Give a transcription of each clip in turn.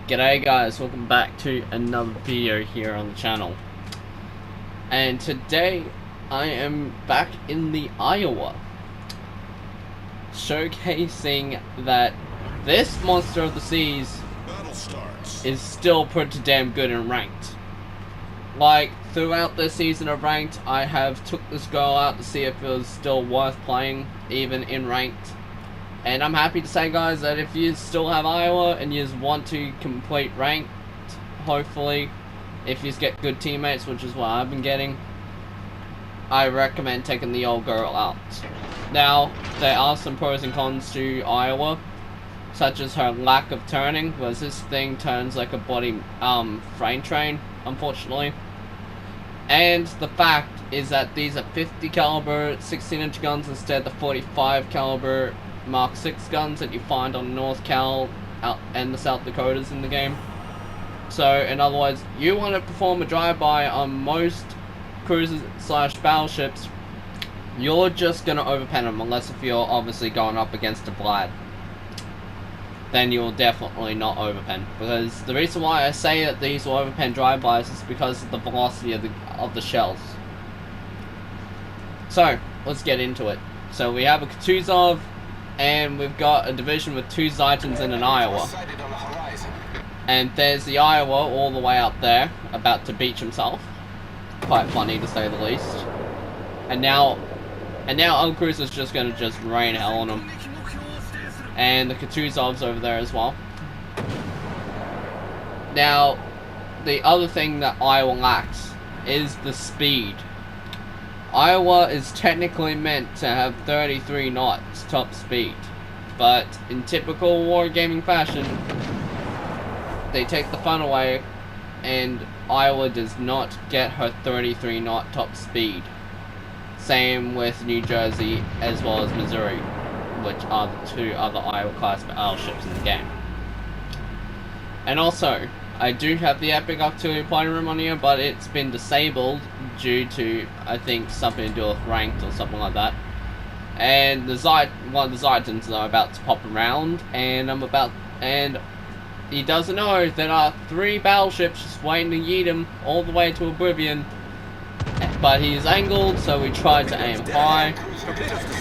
G'day guys, welcome back to another video here on the channel. And today I am back in the Iowa, showcasing that this Monster of the Seas is still pretty damn good in ranked. Like, throughout this season of ranked, I have took this girl out to see if it was still worth playing, even in ranked. And I'm happy to say, guys, that if you still have Iowa and you want to complete ranked, hopefully, if you get good teammates, which is what I've been getting, I recommend taking the old girl out. Now, there are some pros and cons to Iowa, such as her lack of turning, because this thing turns like a body freight train, unfortunately. And the fact is that these are 50 caliber 16-inch guns instead of the 45 caliber Mark 6 guns that you find on North Cal and the South Dakotas in the game. So, in other words, you want to perform a drive-by on most cruisers / battleships, you're just going to overpen them, unless if you're obviously going up against a Vlad. Then you'll definitely not overpen. Because the reason why I say that these will overpen drive-bys is because of the velocity of the shells. So, let's get into it. So we have a Kutuzov, and we've got a division with 2 Zitans and an Iowa. And there's the Iowa all the way out there, about to beach himself. Quite funny to say the least. And now Uncruiser's just gonna rain hell on him. And the Kutuzov's over there as well. Now, the other thing that Iowa lacks is the speed. Iowa is technically meant to have 33 knots top speed, but in typical wargaming fashion, they take the fun away, and Iowa does not get her 33 knot top speed. Same with New Jersey as well as Missouri, which are the 2 other Iowa class battleships in the game. And also, I do have the Epic Auxiliary Plane Room on here, but it's been disabled due to, I think, something to do with ranked or something like that. And one of the Zitans are about to pop around, and he doesn't know there are 3 battleships just waiting to yeet him all the way to oblivion. But he's angled, so we tried to aim high.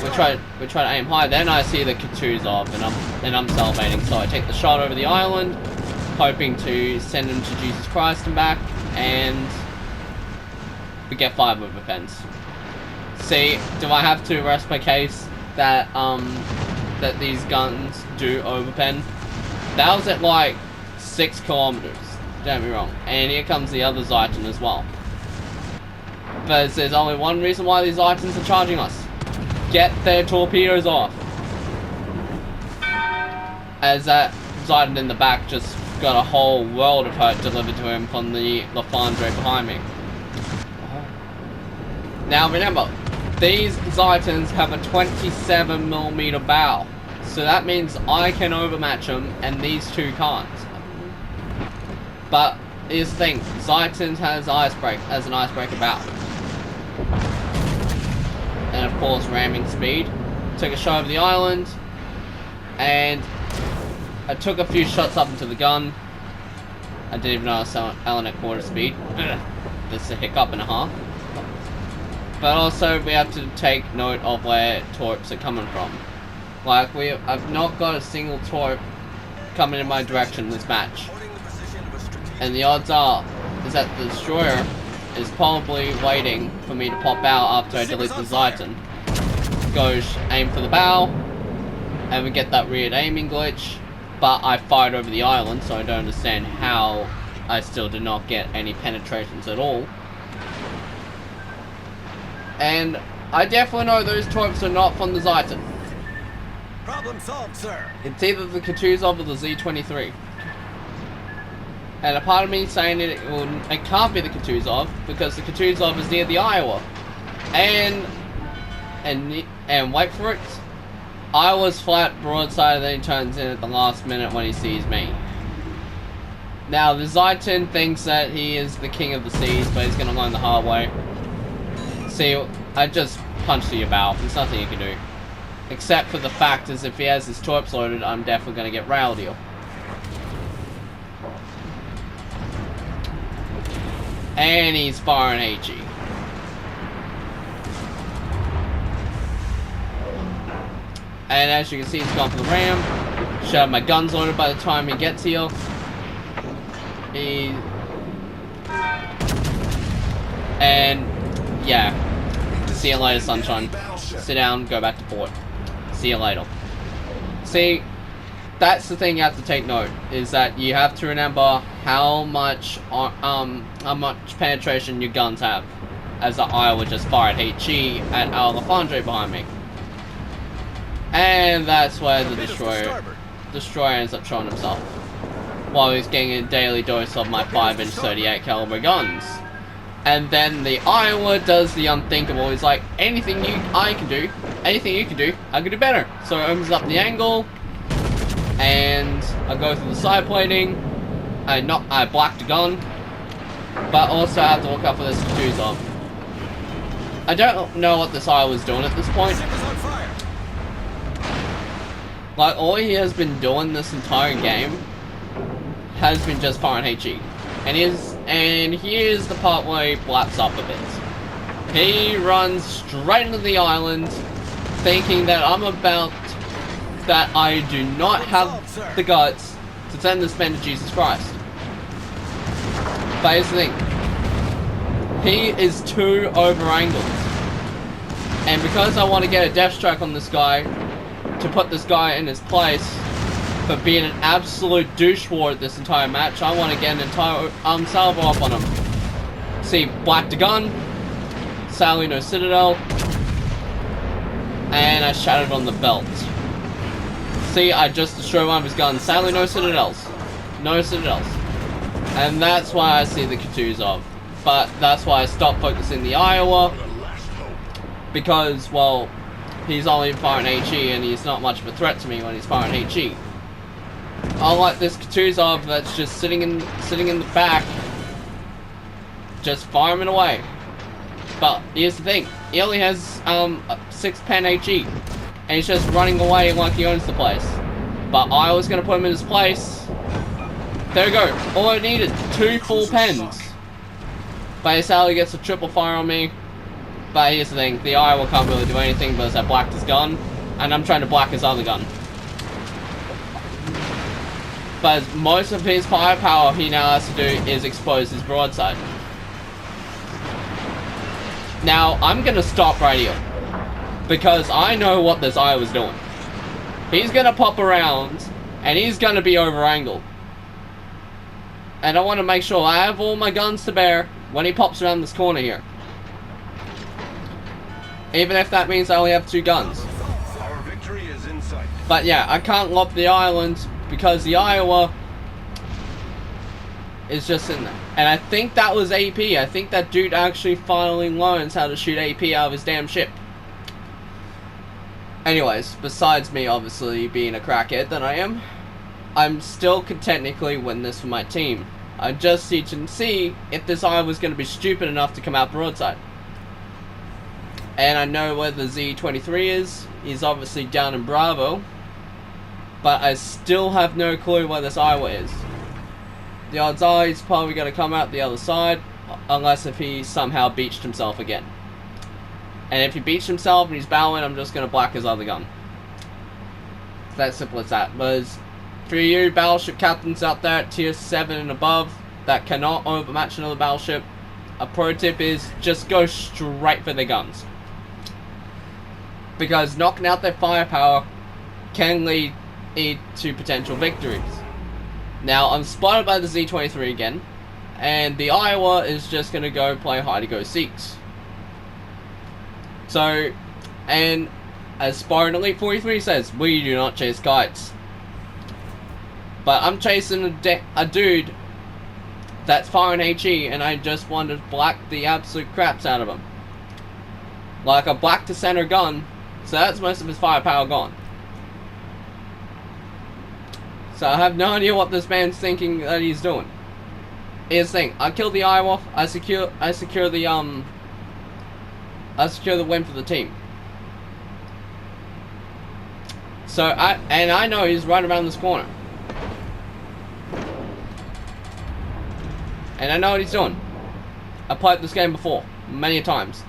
We try to aim high. Then I see the Kutuzov, and I'm salivating. So I take the shot over the island, hoping to send him to Jesus Christ and back, and we get 5 overpens. See, do I have to rest my case that that these guns do overpen? That was at like 6 kilometers. Don't get me wrong. And here comes the other Zitan as well. But there's only one reason why these Zitans are charging us. Get their torpedoes off. As that Zitan in the back just got a whole world of hurt delivered to him from the Lafandre behind me. Now remember, these Zitans have a 27mm bow. So that means I can overmatch them and these 2 can't. But here's the thing, Zitans has an icebreaker bow. And of course ramming speed. Took a shot over the island, and I took a few shots up into the gun. I didn't even know I was selling at quarter speed. This is a hiccup and a half. But also we have to take note of where torps are coming from. Like, I've not got a single torp coming in my direction this match. And the odds are is that the destroyer is probably waiting for me to pop out after I delete the Zitan. Goes aim for the bow, and we get that weird aiming glitch, but I fired over the island, so I don't understand how I still did not get any penetrations at all. And I definitely know those torps are not from the Zitan. Problem solved, sir. It's either the Kutuzov or the Z-23. And a part of me saying it can't be the Kutuzov, because the Kutuzov is near the Iowa. And wait for it, Iowa's flat broadside, and then he turns in at the last minute when he sees me. Now, the Zitan thinks that he is the king of the seas, but he's gonna learn the hard way. See, I just punched through your bow. There's nothing you can do. Except for the fact is if he has his torps loaded, I'm definitely gonna get railed here. And he's firing HE. And as you can see, he's gone for the ram. Should have my guns loaded by the time he gets here. And yeah. See you later, sunshine. Sit down, go back to port. See you later. See, that's the thing you have to take note, is that you have to remember how much penetration your guns have. As the Iowa just fired HE at Alejandro behind me. And that's where the destroyer ends up showing himself. While he's getting a daily dose of my 5-inch 38 caliber guns. And then the Iowa does the unthinkable. He's like, anything you can do, I can do better. So it opens up the angle, and I go through the side plating. I blacked the gun, but also I have to look out for this Kutuzov. I don't know what this Iowa was doing at this point. Like, all he has been doing this entire game has been just firing HE. And here's the part where he blaps up a bit. He runs straight into the island, thinking that that I do not have the guts to send this man to Jesus Christ. But here's the thing. He is too over-angled. And because I want to get a death strike on this guy, to put this guy in his place, for being an absolute douchewad this entire match, I want to get an entire salvo up on him. See, blacked the gun, Salino Citadel, and I shattered on the belt. See, I just destroyed one of his guns. Sadly, no Citadels. No Citadels. And that's why I see the Kutuzov. But that's why I stopped focusing the Iowa. Because, well, he's only firing HE and he's not much of a threat to me when he's firing HE. Unlike this Kutuzov that's just sitting in the back, just firing away. But here's the thing, he only has 6 pen HE, and he's just running away like he owns the place. But I was gonna put him in his place. There we go. All I needed, 2 full pens. But Sally gets a triple fire on me. But here's the thing, the Iowa can't really do anything because I blacked his gun, and I'm trying to black his other gun. But most of his firepower he now has to do is expose his broadside. Now, I'm gonna stop right here, because I know what this Iowa's doing. He's gonna pop around, and he's gonna be over-angled. And I want to make sure I have all my guns to bear when he pops around this corner here. Even if that means I only have 2 guns. Our victory is in sight. But yeah, I can't lob the island because the Iowa is just in there. And I think that was AP. I think that dude actually finally learns how to shoot AP out of his damn ship. Anyways, besides me obviously being a crackhead that I am, I'm still could technically win this for my team. I just need to see if this Iowa's going to be stupid enough to come out broadside. And I know where the Z-23 is. He's obviously down in Bravo. But I still have no clue where this Iowa is. The odds are he's probably going to come out the other side. Unless if he somehow beached himself again. And if he beached himself and he's bowing, I'm just going to black his other gun. It's that simple as that. But for you battleship captains out there at tier 7 and above that cannot overmatch another battleship, a pro tip is just go straight for their guns. Because knocking out their firepower can lead to potential victories. Now, I'm spotted by the Z-23 again, and the Iowa is just going to go play hide-and-go-seeks. So, and as Spartan Elite 43 says, we do not chase kites. But I'm chasing a dude that's firing HE, and I just want to black the absolute craps out of him. Like a black to center gun, so that's most of his firepower gone. So I have no idea what this man's thinking that he's doing. Here's the thing, I kill the Iowa, I secure the win for the team. So I know he's right around this corner. And I know what he's doing. I played this game before, many times.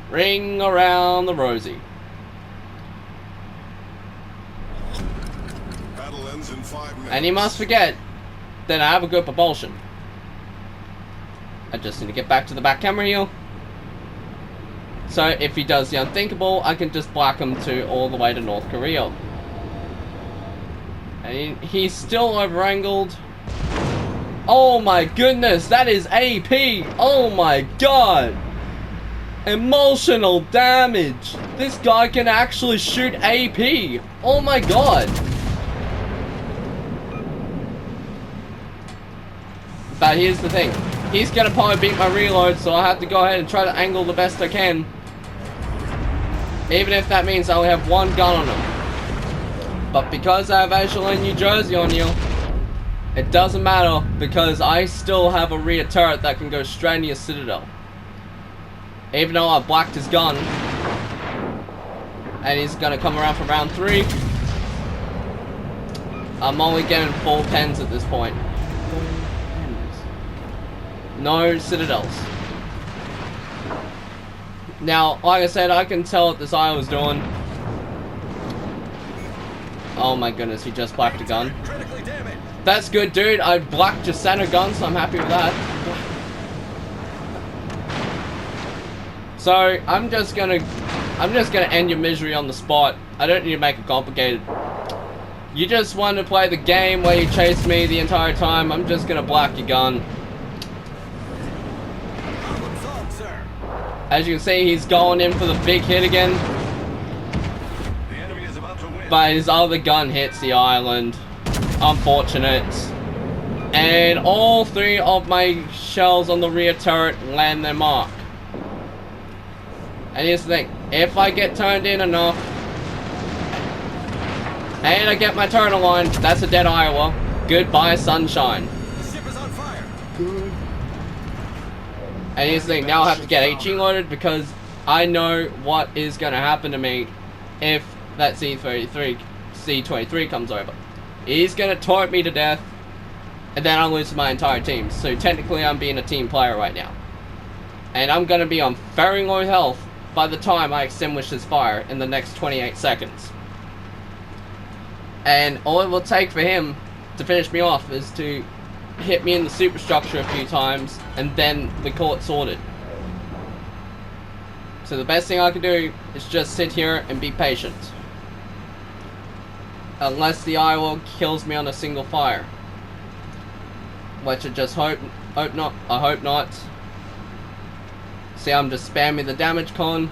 Ring around the rosy. Battle ends in 5 minutes. And you must forget that I have a good propulsion. I just need to get back to the back camera here. So if he does the unthinkable, I can just black him to all the way to North Korea. And he's still overangled. Oh my goodness, that is AP! Oh my god! Emotional damage! This guy can actually shoot AP! Oh my god! But here's the thing. He's gonna probably beat my reload, so I have to go ahead and try to angle the best I can. Even if that means I only have one gun on him. But because I have Echelon New Jersey on you, it doesn't matter, because I still have a rear turret that can go straight into your Citadel. Even though I blacked his gun. And he's gonna come around for round 3. I'm only getting full 10s at this point. No Citadels. Now, like I said, I can tell what this eye was doing. Oh my goodness, he just blacked a gun. That's good, dude. I blacked your center gun, so I'm happy with that. So, I'm just gonna end your misery on the spot. I don't need to make it complicated. You just want to play the game where you chase me the entire time. I'm just gonna black your gun. As you can see, he's going in for the big hit again. The enemy is about to win. But his other gun hits the island. Unfortunate. And all 3 of my shells on the rear turret land their mark. And here's the thing. If I get turned in enough, and I get my turret aligned, that's a dead Iowa. Goodbye, sunshine. The ship is on fire. And here's the thing, now I have to get HE loaded because I know what is going to happen to me if that C-23 comes over. He's going to torch me to death, and then I'll lose my entire team. So technically I'm being a team player right now. And I'm going to be on very low health by the time I extinguish his fire in the next 28 seconds. And all it will take for him to finish me off is to hit me in the superstructure a few times, and then we call it sorted. So the best thing I can do is just sit here and be patient. Unless the Iowa kills me on a single fire. Which I just hope not. I hope not. See, I'm just spamming the damage con.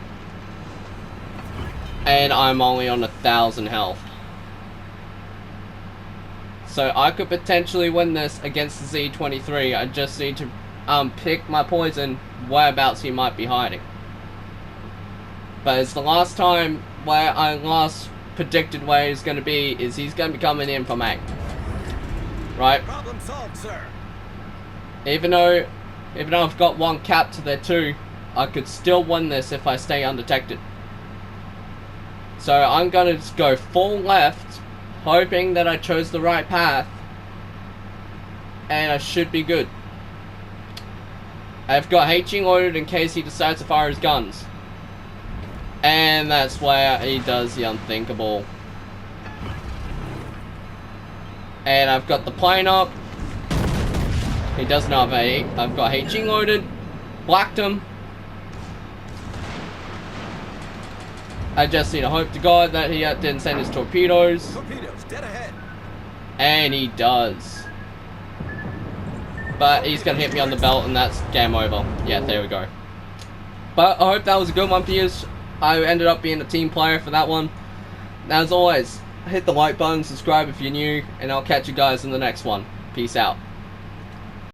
And I'm only on 1,000 health. So I could potentially win this against the Z-23. I just need to pick my poison whereabouts he might be hiding. But it's the last time where I last predicted where he's going to be, is he's going to be coming in from A. Right? Problem solved, sir. Even though I've got 1 cap to their 2, I could still win this if I stay undetected. So I'm going to go full left, hoping that I chose the right path, and I should be good. I've got HE loaded in case he decides to fire his guns. And that's where he does the unthinkable. And I've got the plane up. He doesn't have I've got HE loaded. Blacked him. I just need to hope to God that he didn't send his torpedoes. Torpedoes, dead ahead. And he does. But he's going to hit me on the belt, and that's game over. Yeah, there we go. But I hope that was a good one for you. I ended up being a team player for that one. As always, hit the like button, subscribe if you're new, and I'll catch you guys in the next one. Peace out.